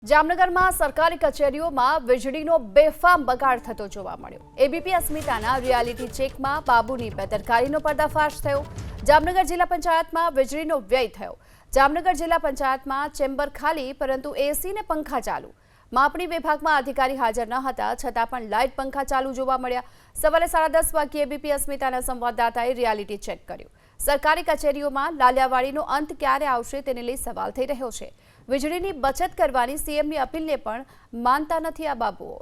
જામનગરમાં સરકારી કચેરીઓમાં વીજળીનો બેફામ બગાડ થતો જોવા મળ્યો। એબીપી અસ્મિતાના રિયાલિટી ચેકમાં બાબુની બેદરકારીનો પર્દાફાશ થયો। જામનગર જિલ્લા પંચાયતમાં વીજળીનો વ્યય થયો। જામનગર જિલ્લા પંચાયતમાં ચેમ્બર ખાલી પરંતુ એસી ને પંખા ચાલુ। માપણી વિભાગમાં અધિકારી હાજર ન હતા છતાં પણ લાઇટ પંખા ચાલુ જોવા મળ્યા। સવારે 10:30 વાગ્યે એબીપી અસ્મિતાના સંવાદદાતાએ રિયાલિટી ચેક કર્યું। સરકારી કચેરીઓમાં લાલિયાવાડીનો અંત ક્યારે આવશે તેને લઈ સવાલ થઈ રહ્યો છે। વીજળીની બચત કરવાની સીએમની અપીલને પણ માનતા નથી આ બાબુઓ।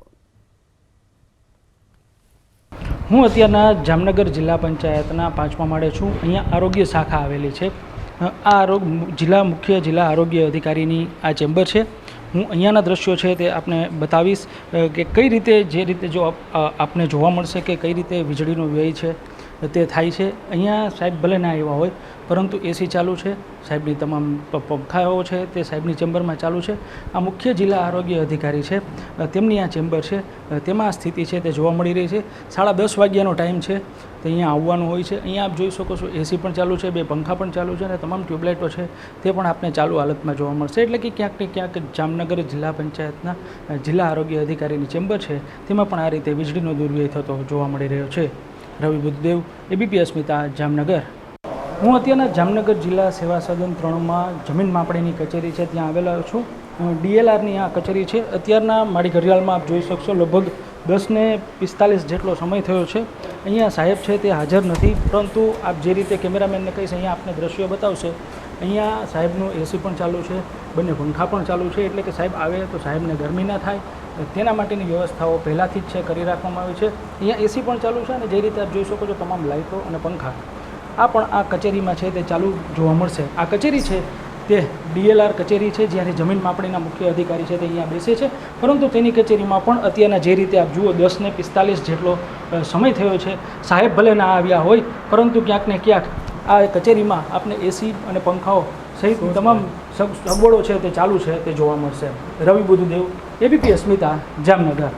હું અત્યારના જામનગર જિલ્લા પંચાયતના 5મા માળે છું। અહીંયા આરોગ્ય શાખા આવેલી છે। આ મુખ્ય જિલ્લા આરોગ્ય અધિકારીની આ ચેમ્બર છે। હું અહીંયાના દ્રશ્યો છે તે આપને બતાવીશ કે કઈ રીતે જે રીતે જો આપને જોવા મળશે કે કઈ રીતે વીજળીનો વ્યય છે તે થાય છે। અહીંયા સાહેબ ભલે ના આવ્યા હોય પરંતુ એસી ચાલુ છે, સાહેબની તમામ પંખાઓ છે તે સાહેબની ચેમ્બરમાં ચાલુ છે। આ મુખ્ય જિલ્લા આરોગ્ય અધિકારી છે તેમની આ ચેમ્બર છે તેમાં સ્થિતિ છે તે જોવા મળી રહી છે। 10:30 વાગ્યાનો ટાઈમ છે તે અહીંયા આવવાનું હોય છે। અહીંયા આપ જોઈ શકો છો એસી પણ ચાલુ છે, 2 પંખા પણ ચાલુ છે અને તમામ ટ્યુબલાઇટો છે તે પણ આપને ચાલુ હાલતમાં જોવા મળશે। એટલે કે ક્યાંક ને ક્યાંક જામનગર જિલ્લા પંચાયતના જિલ્લા આરોગ્ય અધિકારીની ચેમ્બર છે તેમાં પણ આ રીતે વીજળીનો દુર્વ્યય થતો જોવા મળી રહ્યો છે। રવિ બુદ્ધદેવ, એબીપી અસ્મિતા, જામનગર। હું અત્યારના જામનગર જિલ્લા સેવા સદન 3માં જમીન માપણીની કચેરી છે ત્યાં આવેલા છું। ડીએલઆરની આ કચેરી છે। અત્યારના મારી ઘડિયાળમાં આપ જોઈ શકશો લગભગ 10:45 જેટલો સમય થયો છે। અહીંયા સાહેબ છે તે હાજર નથી પરંતુ આપ જે રીતે કેમેરામેનને કહીશ અહીંયા આપને દ્રશ્યો બતાવશે। અહીંયા સાહેબનું એસી પણ ચાલુ છે, બંને પંખા પણ ચાલુ છે એટલે કે સાહેબ આવે તો સાહેબને ગરમી ના થાય તેના માટેની વ્યવસ્થાઓ પહેલાંથી જ છે કરી રાખવામાં આવી છે। અહીંયા એસી પણ ચાલુ છે અને જે રીતે આપ જોઈ શકો છો તમામ લાઇટો અને પંખા આ પણ આ કચેરીમાં છે તે ચાલુ જોવા મળશે। આ કચેરી છે તે ડીએલઆર કચેરી છે જ્યારે જમીન માપણીના મુખ્ય અધિકારી છે તે અહીંયા બેસે છે પરંતુ તેની કચેરીમાં પણ અત્યારના જે રીતે આપ જુઓ 10:45 જેટલો સમય થયો છે। સાહેબ ભલે ના આવ્યા હોય પરંતુ ક્યાંક ને ક્યાંક આ કચેરીમાં આપને એસી અને પંખાઓ સહિત તમામ સગવડો છે તે ચાલુ છે તે જોવા મળશે। રવિ બુદ્ધદેવ, એબીપી અસ્મિતા, જામનગર।